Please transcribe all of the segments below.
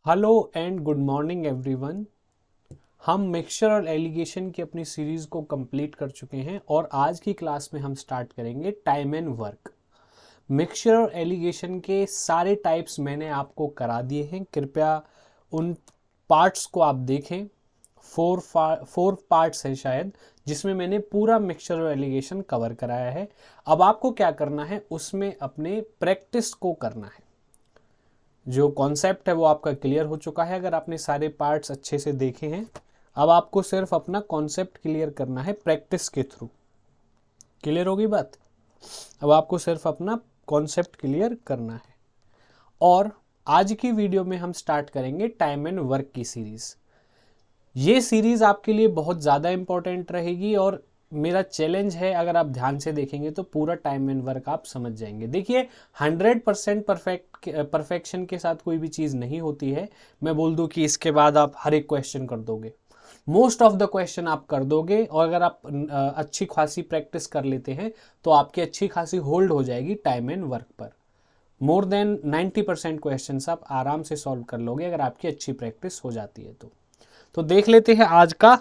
Hello and good morning everyone. हम mixture और allegation की अपनी सीरीज को कंप्लीट कर चुके हैं और आज की क्लास में हम स्टार्ट करेंगे टाइम एंड वर्क। मिक्सचर और एलिगेशन के सारे टाइप्स मैंने आपको करा दिए हैं, कृपया उन पार्ट्स को आप देखें। फोर पार्ट्स है शायद, जिसमें मैंने पूरा मिक्सचर और एलिगेशन कवर कराया है। अब आपको क्या करना है, उसमें अपने प्रैक्टिस को करना है। जो कॉन्सेप्ट है वो आपका क्लियर हो चुका है अगर आपने सारे पार्ट्स अच्छे से देखे हैं। अब आपको सिर्फ अपना कॉन्सेप्ट क्लियर करना है प्रैक्टिस के थ्रू। क्लियर होगी बात? अब आपको सिर्फ अपना कॉन्सेप्ट क्लियर करना है। और आज की वीडियो में हम स्टार्ट करेंगे टाइम एंड वर्क की सीरीज। ये सीरीज आपके लिए बहुत ज़्यादा इंपॉर्टेंट रहेगी और मेरा चैलेंज है, अगर आप ध्यान से देखेंगे तो पूरा टाइम एंड वर्क आप समझ जाएंगे। देखिए 100% परफेक्शन के साथ कोई भी चीज़ नहीं होती है। मैं बोल दूं कि इसके बाद आप हर एक क्वेश्चन कर दोगे, मोस्ट ऑफ द क्वेश्चन आप कर दोगे, और अगर आप अच्छी खासी प्रैक्टिस कर लेते हैं तो आपकी अच्छी खासी होल्ड हो जाएगी टाइम एंड वर्क पर। मोर देन 90% क्वेश्चन आप आराम से सॉल्व कर लोगे अगर आपकी अच्छी प्रैक्टिस हो जाती है तो देख लेते हैं आज का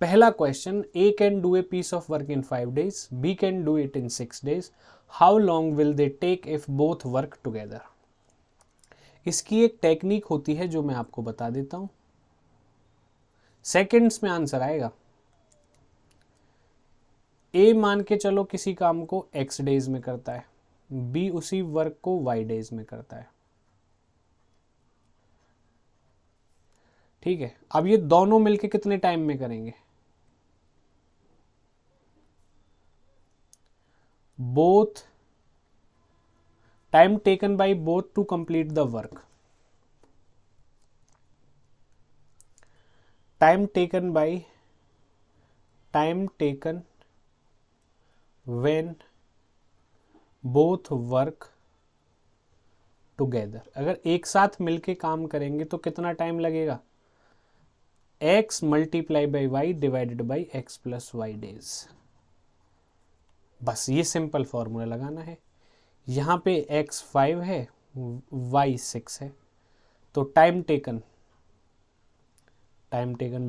पहला question. A can do a piece of work in 5 days, B can do it in 6 days, how long will they take if both work together. इसकी एक टेक्निक होती है जो मैं आपको बता देता हूं। सेकंड्स में आंसर आएगा। ए मान के चलो किसी काम को x डेज में करता है, बी उसी वर्क को y डेज में करता है। ठीक है, अब ये दोनों मिलके कितने टाइम में करेंगे? Both time taken by both to complete the work. Time taken when both work together. अगर एक साथ मिलके काम करेंगे तो कितना टाइम लगेगा? x multiply by y divided by x plus y days. बस ये सिंपल फॉर्मूला लगाना है। यहाँ पे x 5 है, y 6 है, तो टाइम टेकन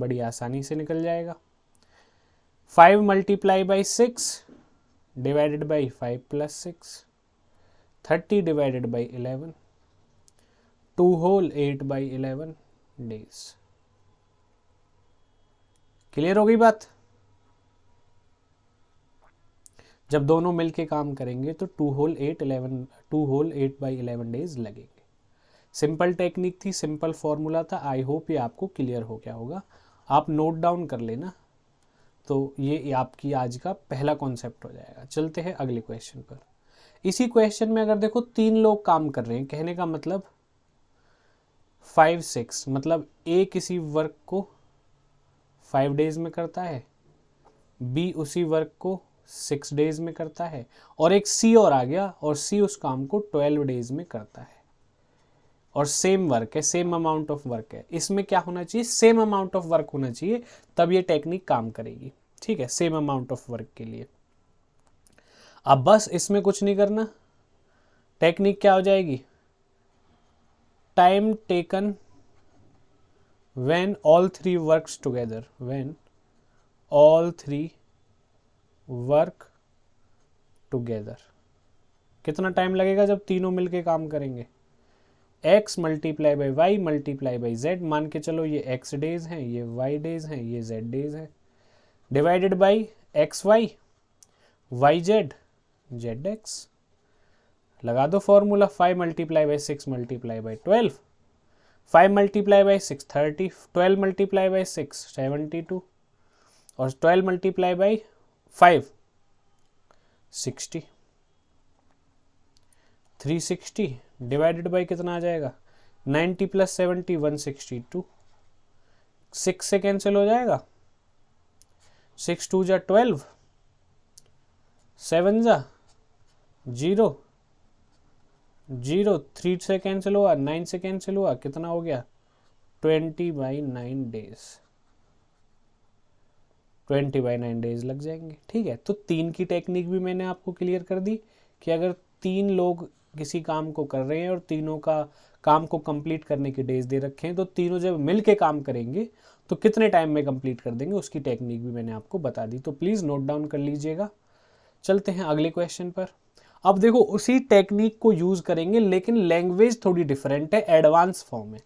बड़ी आसानी से निकल जाएगा। 5 multiply by 6 divided by 5 plus 6, 30 divided by 11, 2 whole 8 by 11 days. Clear हो गई बात? जब दोनों मिलके काम करेंगे तो 2 होल 8 बाई 11 डेज लगेंगे। सिंपल टेक्निक थी, सिंपल फॉर्मूला था। आई होप ये आपको क्लियर हो गया होगा। आप नोट डाउन कर लेना, तो ये आपकी आज का पहला कॉन्सेप्ट हो जाएगा। चलते हैं अगले क्वेश्चन पर। इसी क्वेश्चन में अगर देखो 3 लोग काम कर रहे हैं, कहने का मतलब 5 6, मतलब ए किसी वर्क को 5 डेज में करता है, बी उसी वर्क को 6 डेज में करता है, और एक सी और आ गया और सी उस काम को 12 डेज में करता है। और सेम वर्क है, सेम अमाउंट ऑफ वर्क है। इसमें क्या होना चाहिए? सेम अमाउंट ऑफ वर्क होना चाहिए, तब ये टेक्निक काम करेगी। ठीक है, सेम अमाउंट ऑफ वर्क के लिए। अब बस इसमें कुछ नहीं करना। टेक्निक क्या हो जाएगी? Time taken when all three works together, when all three work together. कितना टाइम लगेगा जब तीनों मिलके काम करेंगे? x multiply by y multiply by z. मान के चलो ये x डेज हैं, ये y डेज हैं, ये z डेज हैं, divided by x y, y z, z x. लगा दो formula. 5 multiply by 6 multiply by 12, 5 multiply by 6 30, 12 multiply by 6 72, और 12 मल्टीप्लाई बाई 5 60, 360 डिवाइडेड बाई कितना आ जाएगा? 90 प्लस 70 162। 6 से कैंसिल हो जाएगा, 6 2 जा 12, 7 जा 0 0, 3 से कैंसिल हुआ, 9 से कैंसिल हुआ, कितना हो गया? 20/9 डेज। 20/9 डेज लग जाएंगे। ठीक है, तो 3 की टेक्निक भी मैंने आपको क्लियर कर दी कि अगर 3 लोग किसी काम को कर रहे हैं और तीनों का काम को कंप्लीट करने के डेज दे रखे हैं, तो तीनों जब मिल के काम करेंगे तो कितने टाइम में कंप्लीट कर देंगे, उसकी टेक्निक भी मैंने आपको बता दी। तो प्लीज़ नोट डाउन कर लीजिएगा। चलते हैं अगले क्वेश्चन पर। अब देखो उसी टेक्निक को यूज़ करेंगे, लेकिन लैंग्वेज थोड़ी डिफरेंट है, एडवांस फॉर्म है।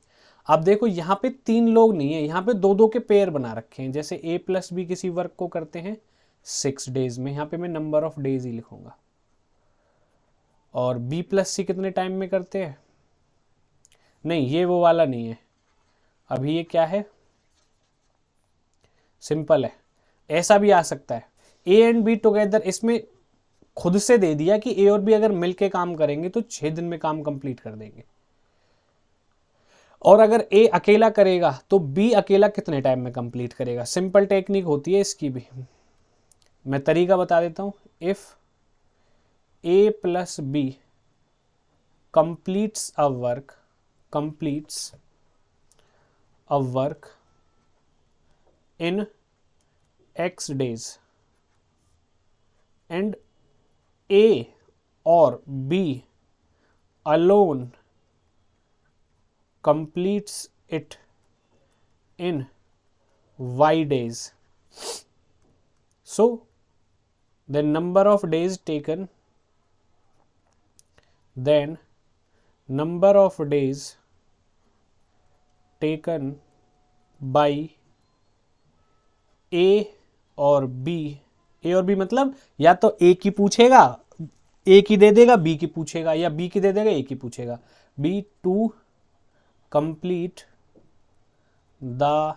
अब देखो यहाँ पे 3 लोग नहीं है, यहाँ पे 2-2 के पेयर बना रखे हैं। जैसे A + B किसी वर्क को करते हैं 6 डेज में, यहाँ पे मैं नंबर ऑफ डेज ही लिखूंगा। और B + C कितने टाइम में करते हैं, नहीं ये वो वाला नहीं है, अभी ये क्या है, सिंपल है। ऐसा भी आ सकता है A एंड B टुगेदर, इसमें खुद से दे दिया कि A और B अगर मिलके काम करेंगे तो 6 दिन में काम कंप्लीट कर देंगे। और अगर A अकेला करेगा तो B अकेला कितने टाइम में कंप्लीट करेगा। सिंपल टेक्निक होती है इसकी भी, मैं तरीका बता देता हूं। If A + B completes a work in X days and A or B alone completes it in Y days, so the number of days taken by A और B मतलब या तो A की पूछेगा, A की दे देगा, B की पूछेगा, या B की दे देगा, A की पूछेगा। B to complete the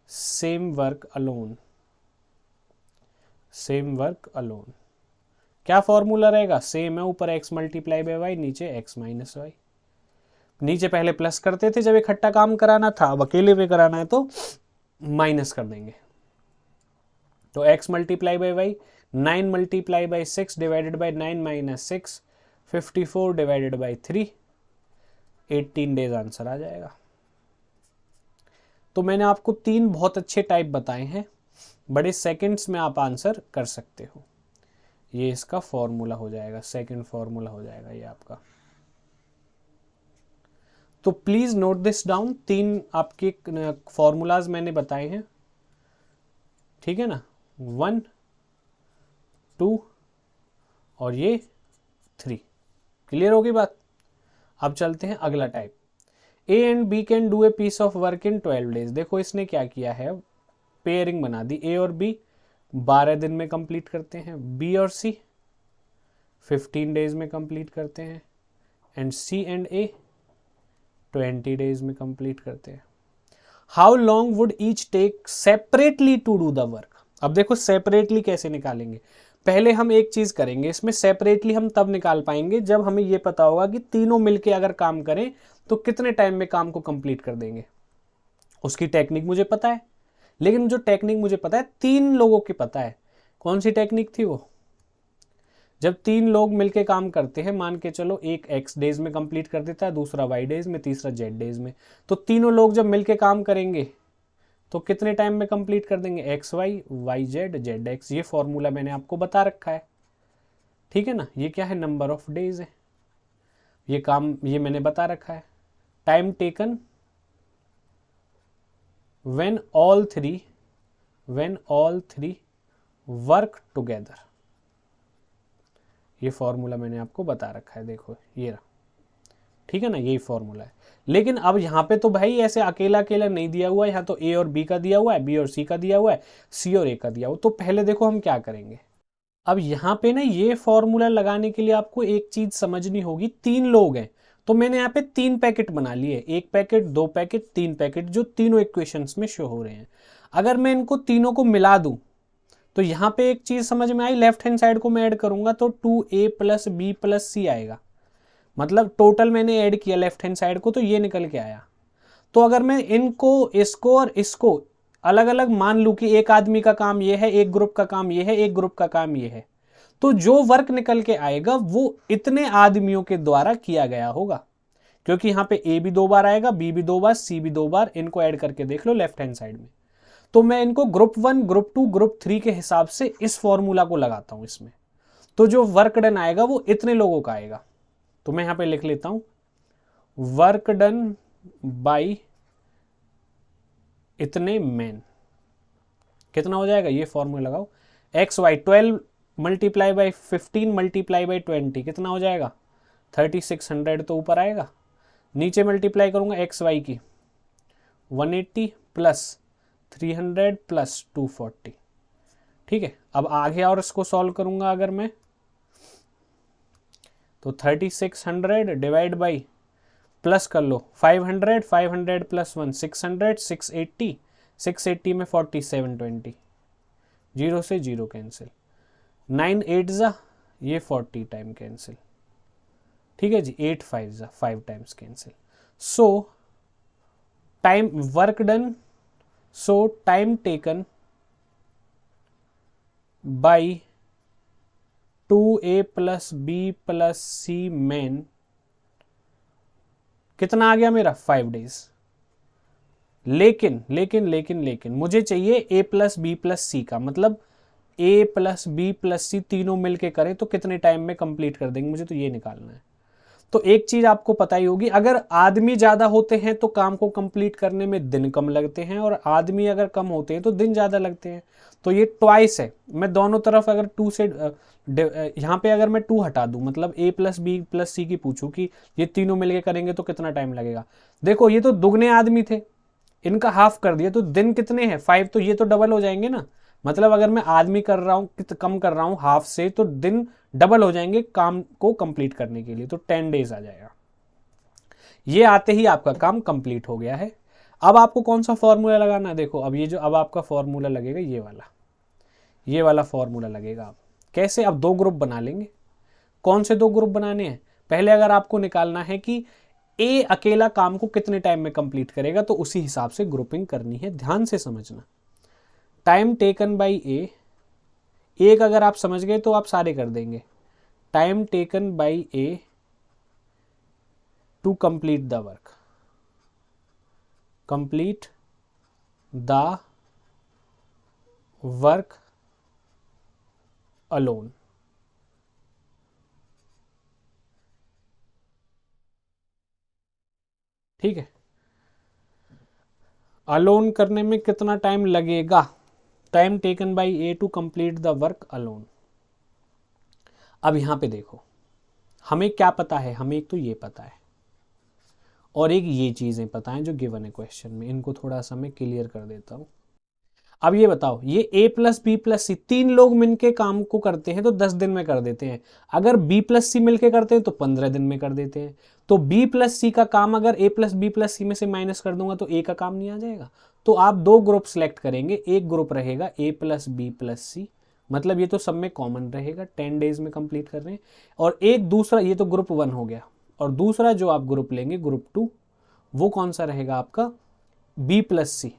same work alone। क्या फॉर्मूला रहेगा, सेम है, ऊपर x × y, नीचे x - y। नीचे पहले प्लस करते थे जब इकट्ठा काम कराना था, अब अकेले में कराना है तो माइनस कर देंगे। तो x × y 9 × 6 divided by 9 - 6 54 divided by 3 18 days answer आ जाएगा। तो मैंने आपको 3 बहुत अच्छे टाइप बताए हैं, बड़े सेकंड्स में आप आंसर कर सकते हो। ये इसका फॉर्मूला हो जाएगा, सेकंड फॉर्मूला हो जाएगा ये आपका। तो प्लीज नोट दिस डाउन, 3 आपके फॉर्मूलाज मैंने बताए हैं, ठीक है ना, 1 2 और ये 3। क्लियर होगी बात। अब चलते हैं अगला type. A and B can do a piece of work in 12 days. देखो इसने क्या किया है, पेयरिंग बना दी। A और B 12 दिन में कंप्लीट करते हैं, B और C 15 डेज में कंप्लीट करते हैं, and C and A 20 days में कंप्लीट करते हैं। How long would each take separately to do the work. अब देखो सेपरेटली कैसे निकालेंगे, पहले हम एक चीज करेंगे, इसमें सेपरेटली हम तब निकाल पाएंगे जब हमें यह पता होगा कि तीनों मिलके अगर काम करें तो कितने टाइम में काम को कंप्लीट कर देंगे। उसकी टेक्निक मुझे पता है, लेकिन जो टेक्निक मुझे पता है 3 लोगों की पता है। कौन सी टेक्निक थी वो, जब 3 लोग मिलके काम करते हैं, मान के चलो एक x डेज में कंप्लीट कर देता है, दूसरा y डेज में, तीसरा z डेज में, तो तीनों लोग जब मिलके काम करेंगे तो कितने टाइम में कंप्लीट कर देंगे, xy yz zx। ये फॉर्मूला मैंने आपको बता रखा है, ठीक है ना। ये क्या है, नंबर ऑफ डेज है, ये काम ये मैंने बता रखा है। Time taken when all three work together, ये फॉर्मूला मैंने आपको बता रखा है, देखो ये रहा, ठीक है ना, यही फॉर्मूला है। लेकिन अब यहाँ पे तो भाई ऐसे अकेला अकेला नहीं दिया हुआ है, यहाँ तो A और B का दिया हुआ है, B और C का दिया हुआ है, C और A का दिया हुआ। तो पहले देखो हम क्या करेंगे, अब यहाँ पे ना ये फॉर्मूला लगाने के लिए आपको एक चीज समझनी होगी। 3 लोग हैं तो मैंने यहाँ पे 3 पैकेट बना लिए, 1 पैकेट 2 पैकेट 3 पैकेट, जो तीनों इक्वेशंस में शो हो रहे हैं। अगर मैं इनको तीनों को मिला दूं तो यहाँ पे एक चीज समझ में आई, लेफ्ट हैंड साइड को मैं ऐड करूंगा तो 2A + B + C आएगा, मतलब टोटल मैंने ऐड किया लेफ्ट हैंड साइड को तो ये निकल के आया। तो अगर मैं इनको, इसको और इसको अलग अलग मान लूं कि एक आदमी का काम ये है, एक ग्रुप का काम ये है, एक ग्रुप का काम ये है, तो जो वर्क निकल के आएगा वो इतने आदमियों के द्वारा किया गया होगा, क्योंकि यहां पे A भी 2 बार आएगा, B भी 2 बार, C भी 2 बार। इनको ऐड करके देख लो लेफ्ट हैंड साइड में। तो मैं इनको ग्रुप 1 ग्रुप 2 ग्रुप 3 के हिसाब से इस फॉर्मूला को लगाता हूं इसमें, तो जो वर्क डन आएगा वो इतने लोगों का आएगा। तो मैं यहाँ पे लिख लेता हूँ वर्क डन बाई इतने मैन, कितना हो जाएगा, ये फॉर्मूला लगाओ, x y 12 multiply by 15 multiply by 20 कितना हो जाएगा 3600 तो ऊपर आएगा, नीचे मल्टीप्लाई करूंगा एक्स वाई की 180 प्लस 300 प्लस 240, ठीक है। अब आगे और इसको सॉल्व करूंगा अगर मैं, तो 3600 डिवाइड बाई प्लस कर लो 500, 500 प्लस 1 600, 680, 680 में 40 720, जीरो से जीरो कैंसिल, 9 8 जा ये 40 टाइम कैंसिल, ठीक है जी, 8 5 जा 5 times cancel. So time work done, so time taken by 2a plus B plus c man कितना आ गया मेरा 5 डेज। लेकिन लेकिन लेकिन लेकिन मुझे चाहिए a प्लस बी प्लस सी का, मतलब a प्लस बी प्लस सी तीनों मिलके करें तो कितने टाइम में कंप्लीट कर देंगे, मुझे तो ये निकालना है। तो एक चीज आपको पता ही होगी, अगर आदमी ज्यादा होते हैं तो काम को कंप्लीट करने में दिन कम लगते हैं, और आदमी अगर कम होते हैं तो दिन ज्यादा लगते हैं। तो ये ट्वाइस है, मैं दोनों तरफ अगर 2 से यहाँ पे अगर मैं 2 हटा दूं, मतलब a प्लस बी प्लस सी की पूछूं कि ये तीनों मिलके करेंगे तो कितना टाइम लगेगा, देखो ये तो दुगने आदमी थे, इनका हाफ कर दिया तो दिन कितने हैं 5, तो ये तो डबल हो जाएंगे ना, मतलब अगर मैं आदमी कर रहा हूं कम कर रहा हूं हाफ से, तो दिन डबल हो जाएंगे काम को कंप्लीट करने के लिए, तो 10 डेज आ जाएगा। ये आते ही आपका काम कंप्लीट हो गया है। अब आपको कौन सा फॉर्मूला लगाना है, देखो अब ये जो अब आपका फॉर्मूला लगेगा ये वाला फॉर्मूला लगेगा। आप कैसे, अब 2 ग्रुप बना लेंगे। कौन से 2 ग्रुप बनाने हैं, पहले अगर आपको निकालना है कि ए अकेला काम को कितने टाइम में कंप्लीट करेगा, तो उसी हिसाब से ग्रुपिंग करनी है, ध्यान से समझना। टाइम टेकन बाई ए, एक अगर आप समझ गए तो आप सारे कर देंगे, time taken by a to complete the work, complete the work alone. ठीक है, अलोन करने में कितना टाइम लगेगा, time taken by a to complete the work alone. अब यहां पे देखो हमें क्या पता है, हमें एक तो ये पता है और एक ये चीजें पता है जो गिवन है क्वेश्चन में, इनको थोड़ा सा मैं क्लियर कर देता हूं। अब ये बताओ, ये a प्लस बी प्लस सी 3 लोग मिलके काम को करते हैं तो 10 दिन में कर देते हैं, अगर b प्लस सी मिलके करते हैं तो 15 दिन में कर देते हैं। तो b प्लस सी का काम अगर a plus B plus C में से माइनस कर दूंगा तो a का काम नहीं आ जाएगा। तो आप 2 ग्रुप सेलेक्ट करेंगे, एक ग्रुप रहेगा a प्लस बी प्लस सी, मतलब ये तो सब में कॉमन रहेगा, 10 डेज में कंप्लीट कर रहे हैं। और एक दूसरा, ये तो ग्रुप 1 हो गया, और दूसरा जो आप ग्रुप लेंगे ग्रुप 2, वो कौन सा रहेगा आपका b प्लस सी,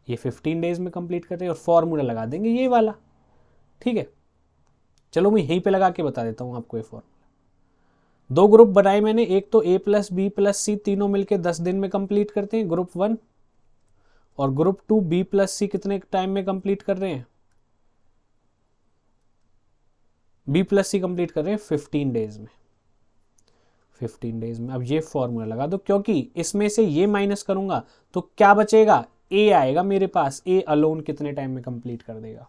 ये 15 डेज में कंप्लीट कर रहे हैं, और फॉर्मूला लगा देंगे ये वाला। ठीक है, चलो मैं यहीं पे लगा के बता देता हूं आपको ये फॉर्मूला। 2 ग्रुप बनाए मैंने, एक तो a प्लस बी प्लस सी तीनों मिलके 10 दिन में कंप्लीट करते हैं ग्रुप 1, और ग्रुप 2 b प्लस सी कितने टाइम में कंप्लीट कर रहे हैं, b प्लस सी कंप्लीट कर रहे हैं 15 डेज में, 15 डेज में। अब ये फॉर्मूला लगा दो, क्योंकि इसमें से ये माइनस करूंगा तो क्या बचेगा, a आएगा मेरे पास, a अलोन कितने टाइम में कंप्लीट कर देगा,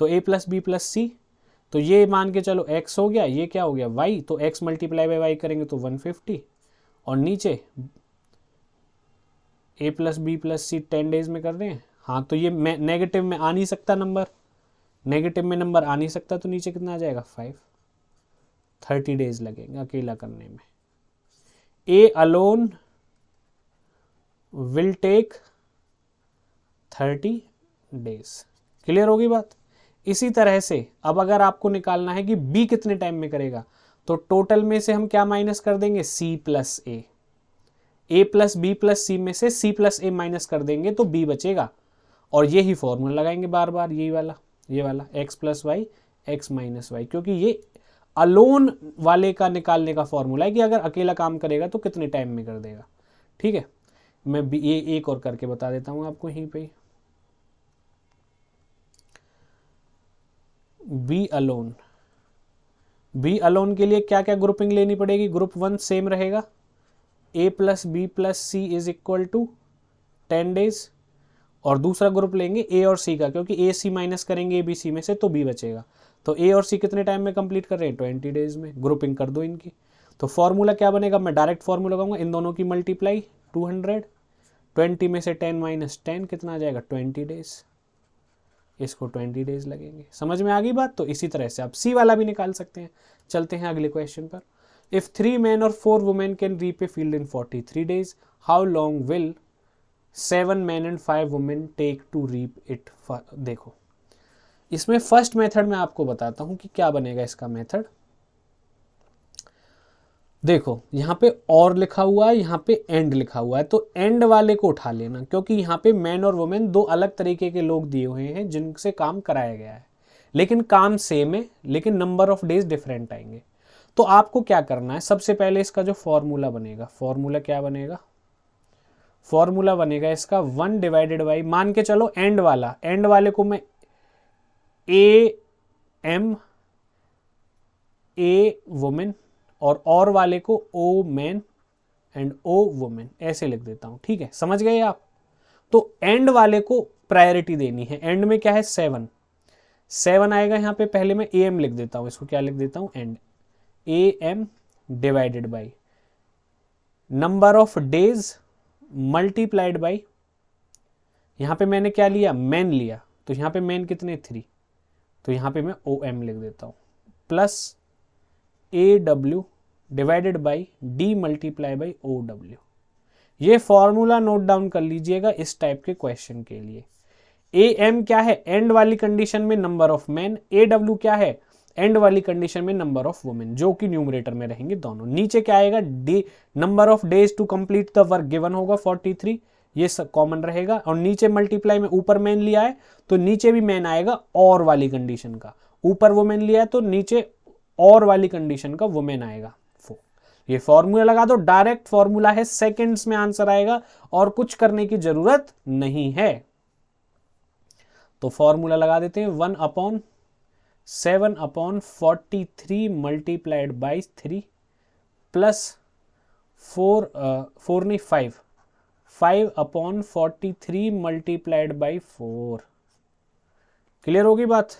तो a प्लस बी प्लस सी, तो ये मान के चलो x हो गया, ये क्या हो गया y, तो x मल्टीप्लाई बाई वाई करेंगे तो 150, और नीचे a plus B plus c 10 days में कर रहे हैं। हाँ तो ये नेगेटिव में आ नहीं सकता नंबर, नेगेटिव में नंबर आ नहीं सकता, तो नीचे कितना आ जाएगा 5, 30 डेज लगेंगे अकेला करने में। A alone will take 30 days। Clear होगी बात। इसी तरह से अब अगर आपको निकालना है कि B कितने टाइम में करेगा, तो टोटल में से हम क्या माइनस कर देंगे, C plus A, A plus B plus C में से C प्लस ए माइनस कर देंगे तो B बचेगा, और यही फॉर्मूला लगाएंगे बार बार, यही वाला, ये वाला x plus y x minus y, क्योंकि ये अलोन वाले का निकालने का फॉर्मूला है कि अगर अकेला काम करेगा तो कितने टाइम में कर देगा। ठीक है, मैं ये एक और करके बता देता हूं आपको यहीं पे, बी अलोन बी अलोन के लिए क्या क्या ग्रुपिंग लेनी पड़ेगी? ग्रुप 1 सेम रहेगा, a plus B plus c is equal to 10 days, और दूसरा ग्रुप लेंगे ए और सी का, क्योंकि ए सी माइनस करेंगे ए बी सी में से तो बी बचेगा। तो ए और सी कितने टाइम में कंप्लीट कर रहे हैं? 20 डेज में। ग्रुपिंग कर दो इनकी। तो फॉर्मूला क्या बनेगा? मैं डायरेक्ट फॉर्मूला लगाऊंगा, इन दोनों की मल्टीप्लाई 200, 20 में से 10 माइनस 10 कितना आ जाएगा? 20 डेज। इसको 20 डेज लगेंगे। समझ में आ गई बात? तो इसी तरह से आप सी वाला भी निकाल सकते हैं। चलते हैं अगले क्वेश्चन पर। इफ 3 men और 4 women can reap a field in 43 days, how long will 7 men and 5 women take to reap it? देखो, इसमें फर्स्ट मेथड में आपको बताता हूं कि क्या बनेगा इसका मेथड। देखो यहाँ पे और लिखा हुआ है, यहाँ पे एंड लिखा हुआ है, तो एंड वाले को उठा लेना, क्योंकि यहाँ पे मैन और वुमेन दो अलग तरीके के लोग दिए हुए हैं जिनसे काम कराया गया है, लेकिन काम सेम है, लेकिन नंबर ऑफ डेज डिफरेंट आएंगे। तो आपको क्या करना है? सबसे पहले इसका जो फॉर्मूला बनेगा, फॉर्मूला क्या बनेगा? फॉर्मूला बनेगा इसका 1 डिवाइडेड बाई, मान के चलो एंड वाले को मैं ए एम ए वुमेन और वाले को O man and O women ऐसे लिख देता हूं। ठीक है, समझ गए आप? तो एंड वाले को प्रायोरिटी देनी है। एंड में क्या है? 7 आएगा यहाँ पे। पहले मैं ए एम लिख देता हूं, इसको क्या लिख देता हूं? And A M divided by number of days multiplied by, यहां पे मैंने क्या लिया? मैन लिया, तो यहां पे मैन कितने? 3, तो यहां पे मैं ओ एम लिख देता हूं, plus A W divided by D multiply by O W. ये फॉर्मूला नोट डाउन कर लीजिएगा इस टाइप के क्वेश्चन के लिए। ए एम क्या है? एंड वाली कंडीशन में number of man. A W क्या है? एंड वाली कंडीशन में नंबर ऑफ वुमेन, जो कि न्यूमरेटर में रहेंगे दोनों। नीचे क्या आएगा? D number of days to complete the work given होगा 43, ये सब कॉमन रहेगा। और नीचे मल्टीप्लाई में ऊपर मैन लिया है तो नीचे भी मैन आएगा और वाली कंडीशन का, ऊपर वुमेन लिया है तो नीचे और वाली कंडीशन का वुमेन आएगा। ये फॉर्मूला लगा दो, डायरेक्ट फॉर्मूला है, सेकंड्स में आंसर आएगा और कुछ करने की जरूरत नहीं है। तो फॉर्मूला लगा देते हैं 1/7/43 multiplied by 3 plus 5/43 multiplied by 4। Clear होगी बात?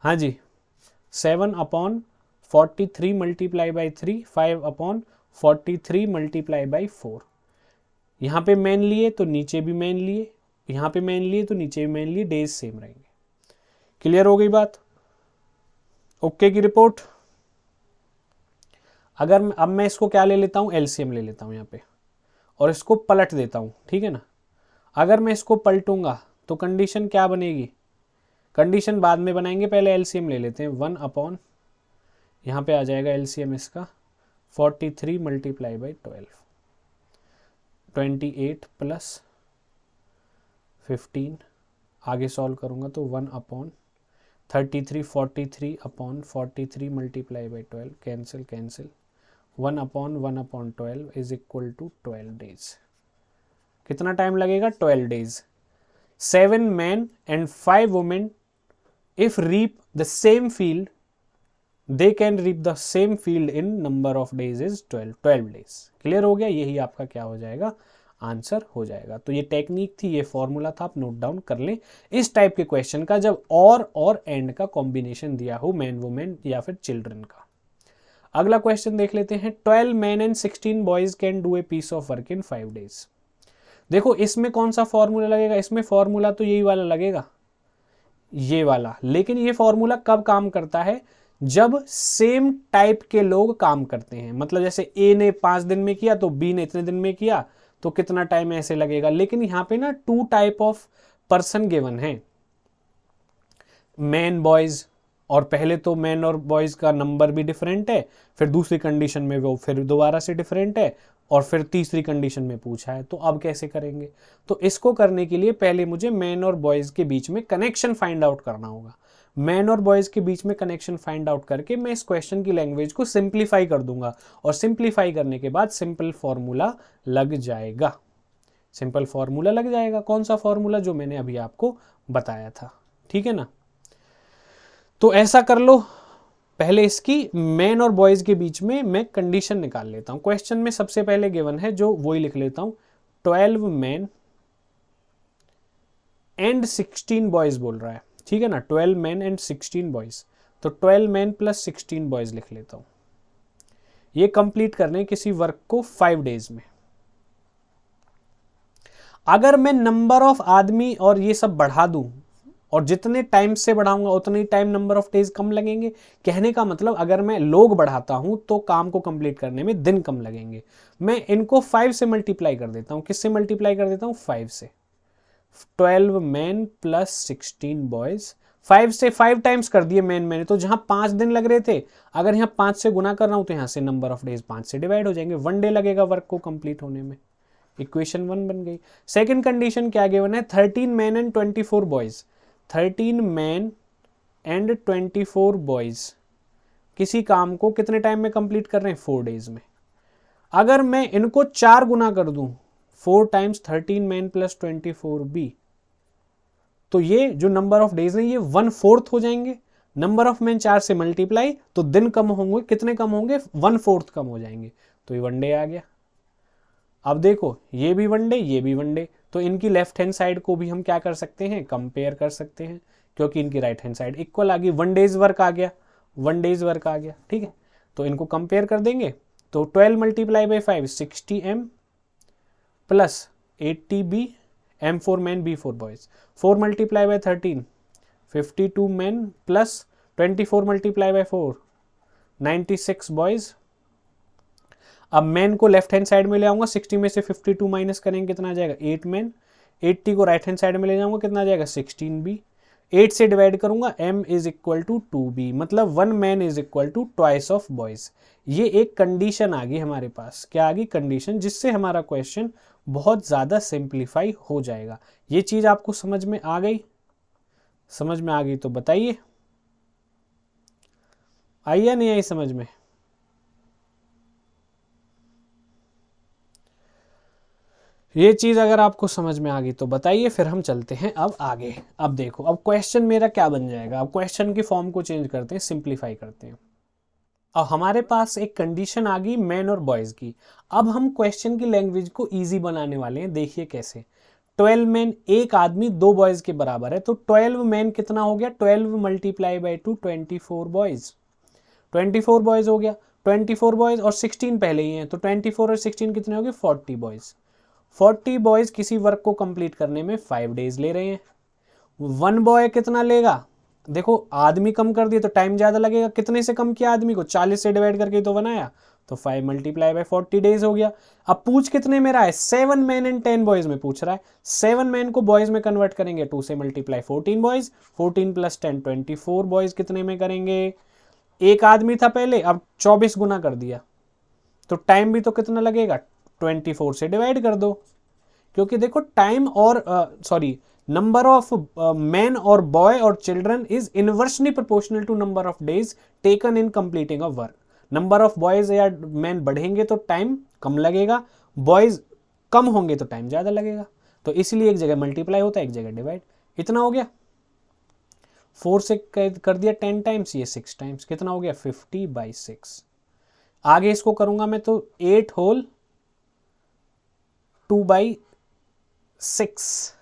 हाँ जी, 7/43 मल्टीप्लाई बाई 3, 5/43 मल्टीप्लाई बाई 4। यहाँ पे मैन लिए तो नीचे भी मैन लिए, यहाँ पे मैन लिए तो नीचे भी मैन लिए, डेज सेम रहेंगे। क्लियर हो गई बात? ओके की रिपोर्ट। अगर अब मैं इसको क्या ले लेता हूँ? एलसीएम ले लेता हूँ यहाँ पे, और इसको पलट देता हूँ। ठीक है ना? अगर मैं इसको पलटूंगा तो कंडीशन क्या बनेगी? कंडीशन बाद में बनाएंगे, पहले एलसीएम ले लेते हैं। 1/, यहाँ पे आ जाएगा एलसीएम इसका 43 मल्टीप्लाई बाई 12, 28 प्लस 15। आगे सॉल्व करूँगा तो 1/33, 43 multiply by 12, cancel 1/1/12 is equal to 12 days. कितना टाइम लगेगा? 12 days. 7 men and 5 women if reap the same field, they can reap the same field in number of days is 12 days। Clear हो गया? यही आपका क्या हो जाएगा? आंसर हो जाएगा। तो ये टेक्निक थी, ये फॉर्मूला था, आप नोट डाउन कर लें इस टाइप के क्वेश्चन का, जब और एंड का कॉम्बिनेशन दिया हो, मैन वुमेन या फिर चिल्ड्रन का। अगला क्वेश्चन देख लेते हैं। 12 men and 16 boys can do a piece of work in 5 days। देखो इसमें कौन सा फॉर्मूला लगेगा? इसमें फॉर्मूला तो यही वाला लगेगा, ये वाला। लेकिन ये फॉर्मूला कब काम करता है? जब सेम टाइप के लोग काम करते हैं। मतलब जैसे ए ने 5 दिन में किया तो बी ने इतने दिन में किया, तो कितना टाइम ऐसे लगेगा। लेकिन यहां पे ना 2 टाइप ऑफ पर्सन गिवन है, मैन बॉयज, और पहले तो मैन और बॉयज का नंबर भी डिफरेंट है, फिर दूसरी कंडीशन में वो फिर दोबारा से डिफरेंट है, और फिर तीसरी कंडीशन में पूछा है। तो अब कैसे करेंगे? तो इसको करने के लिए पहले मुझे मैन और बॉयज के बीच में कनेक्शन फाइंड आउट करना होगा। मैन और बॉयज के बीच में कनेक्शन फाइंड आउट करके मैं इस क्वेश्चन की लैंग्वेज को सिंप्लीफाई कर दूंगा, और सिंप्लीफाई करने के बाद सिंपल फॉर्मूला लग जाएगा। सिंपल फॉर्मूला लग जाएगा। कौन सा फॉर्मूला? जो मैंने अभी आपको बताया था। ठीक है ना? तो ऐसा कर लो, पहले इसकी मैन और बॉयज के बीच में मैं कंडीशन निकाल लेता हूं। क्वेश्चन में सबसे पहले गिवन है जो वही लिख लेता हूं, 12 मैन एंड 16 बॉयज बोल रहा है, ठीक है ना, 12 मैन एंड 16 बॉयज, तो 12 मैन प्लस 16 बॉयज लिख लेता हूं। ये कंप्लीट करने किसी वर्क को 5 डेज में। अगर मैं नंबर ऑफ आदमी और ये सब बढ़ा दूं और जितने टाइम से बढ़ाऊंगा उतने टाइम नंबर ऑफ डेज कम लगेंगे। कहने का मतलब अगर मैं लोग बढ़ाता हूं तो काम को कंप्लीट करने में दिन कम लगेंगे। मैं इनको 5 से मल्टीप्लाई कर देता हूं। किससे मल्टीप्लाई कर देता हूं? 5 से। 12 मैन प्लस 16 बॉयज, 5 से 5 टाइम्स कर दिए मैंने, तो जहां 5 दिन लग रहे थे अगर यहाँ 5 से गुना कर रहा हूं तो यहां से नंबर ऑफ डेज 5 से डिवाइड हो जाएंगे। 1 डे लगेगा वर्क को कंप्लीट होने में। इक्वेशन 1 बन गई। सेकंड कंडीशन क्या गिवन है? 13 man and 24 boys. 13 man and 24 boys किसी काम को कितने टाइम में कंप्लीट कर रहे हैं? 4 डेज में। अगर मैं इनको 4 गुना कर दूं, 4 टाइम्स 13 मैन प्लस 24 बी, तो ये जो नंबर ऑफ डेज है ये 1/4 हो जाएंगे। नंबर ऑफ मैन 4 से मल्टीप्लाई तो दिन कम होंगे। कितने कम होंगे? 1/4 कम हो जाएंगे। तो ये 1 डे आ गया। अब देखो ये भी 1 डे, ये भी 1 डे, तो इनकी लेफ्ट हैंड साइड को भी हम क्या कर सकते हैं? कंपेयर कर सकते हैं, क्योंकि इनकी राइट हैंड साइड इक्वल आ गई। 1 डेज वर्क आ गया, 1 डेज वर्क आ गया, ठीक है। तो इनको कंपेयर कर देंगे तो 12 multiply by 5 60 M plus 80 B, M 4 man B 4 boys. 4 multiply by 13 52 man plus 24 multiply by 4 96 boys. अब मैन को लेफ्ट हैंड साइड में ले आऊंगा, 60 में से 52 माइनस करेंगे कितना आ जाएगा? 8 मैन। 80 को राइट हैंड साइड में ले जाऊंगा, कितना आ जाएगा? 16 बी। 8 से डिवाइड करूंगा, m is equal to 2b, मतलब 1 man is equal to twice of boys. ये एक कंडीशन आ गई हमारे पास। क्या आ गई? कंडीशन, जिससे हमारा क्वेश्चन बहुत ज्यादा सिंप्लीफाई हो जाएगा। ये चीज आपको समझ में आ गई? समझ में आ गई तो बताइए, आई या नहीं आई समझ में? ये चीज अगर आपको समझ में आ गई तो बताइए, फिर हम चलते हैं अब आगे। अब देखो, अब क्वेश्चन मेरा क्या बन जाएगा। अब क्वेश्चन की फॉर्म को चेंज करते हैं, सिंप्लीफाई करते हैं। अब हमारे पास एक कंडीशन आ गई मैन और बॉयज की। अब हम क्वेश्चन की लैंग्वेज को इजी बनाने वाले हैं। देखिए कैसे। 12 मैन, एक आदमी 2 बॉयज के बराबर है, तो 12 मैन कितना हो गया? 12 मल्टीप्लाई बाई 2 24 बॉयज। 24 बॉयज हो गया। 24 बॉयज और 16 पहले ही हैं, तो 24 और 16 कितने हो गए? 40 बॉयज। 40 बॉयज किसी वर्क को कंप्लीट करने में 5 डेज ले रहे हैं। 1 बॉय कितना लेगा? देखो आदमी कम कर दिए तो टाइम ज्यादा लगेगा। कितने से कम किया आदमी को? 40 से डिवाइड करके तो बनाया, तो 5 मल्टीप्लाई बाई 40 डेज हो गया। अब पूछ कितने में रहा है? 7 मैन एंड 10 बॉयज में पूछ रहा है। 7 मैन को बॉयज में कन्वर्ट करेंगे, 2 से मल्टीप्लाई 14 बॉयज, 14 प्लस 10 24 बॉयज कितने में करेंगे? एक आदमी था पहले, अब 24 गुना कर दिया, तो टाइम भी तो कितना लगेगा? 24 से डिवाइड कर दो, क्योंकि देखो टाइम और सॉरी नंबर ऑफ मैन और बॉय और children is inversely proportional to number of days taken in completing a work. Number of boys या मैन बढ़ेंगे तो टाइम कम लगेगा, बॉयज कम होंगे तो टाइम ज्यादा लगेगा। तो इसलिए एक जगह मल्टीप्लाई होता है, एक जगह डिवाइड। इतना हो गया। 4 से कर दिया 10 टाइम्स, ये 6 टाइम्स, कितना हो गया? 50 बाई 6। आगे इसको करूंगा मैं तो 8 होल 2 बाई 6,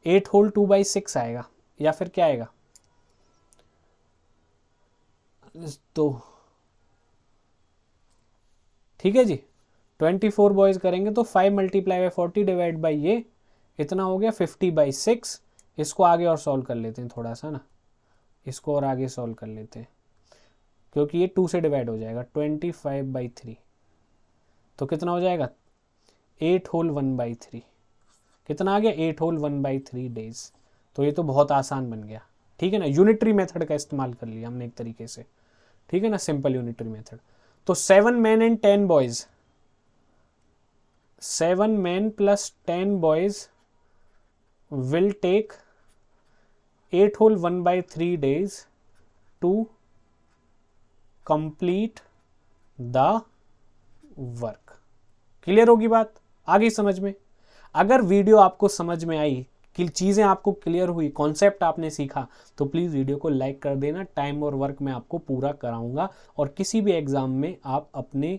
8 होल 2 बाई 6 आएगा, या फिर क्या आएगा? तो ठीक है जी, 24 बॉयज करेंगे तो 5 मल्टीप्लाई बाई 40 डिवाइड बाई ये इतना हो गया 50 बाई 6। इसको आगे और सॉल्व कर लेते हैं थोड़ा सा ना, इसको और आगे सॉल्व कर लेते हैं, क्योंकि ये 2 से डिवाइड हो जाएगा। 25 बाई 3 तो कितना हो जाएगा? 8 होल 1 बाई 3। कितना आ गया? 8 होल 1 बाई 3 डेज। तो ये तो बहुत आसान बन गया, ठीक है ना। यूनिटरी मेथड का इस्तेमाल कर लिया हमने एक तरीके से, ठीक है ना, सिंपल यूनिटरी मेथड। तो 7 man and 10 boys, 7 man plus 10 boys will take 8 whole 1 by 3 days to complete the work. Clear होगी बात? आगे समझ में? अगर वीडियो आपको समझ में आई चीज़ें आपको क्लियर हुई, कॉन्सेप्ट आपने सीखा, तो प्लीज़ वीडियो को लाइक कर देना। टाइम और वर्क मैं आपको पूरा कराऊंगा और किसी भी एग्ज़ाम में आप अपने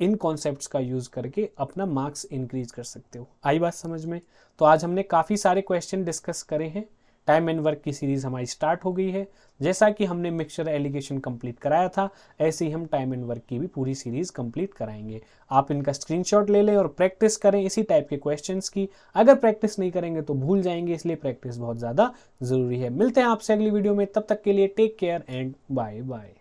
इन कॉन्सेप्ट्स का यूज़ करके अपना मार्क्स इंक्रीज कर सकते हो। आई बात समझ में? तो आज हमने काफ़ी सारे क्वेश्चन डिस्कस करे हैं। टाइम एंड वर्क की सीरीज़ हमारी स्टार्ट हो गई है। जैसा कि हमने मिक्सचर एलिगेशन कंप्लीट कराया था, ऐसे ही हम टाइम एंड वर्क की भी पूरी सीरीज़ कंप्लीट कराएंगे। आप इनका स्क्रीनशॉट ले लें और प्रैक्टिस करें इसी टाइप के क्वेश्चंस की। अगर प्रैक्टिस नहीं करेंगे तो भूल जाएंगे, इसलिए प्रैक्टिस बहुत ज़्यादा ज़रूरी है। मिलते हैं आपसे अगली वीडियो में, तब तक के लिए take care and bye bye.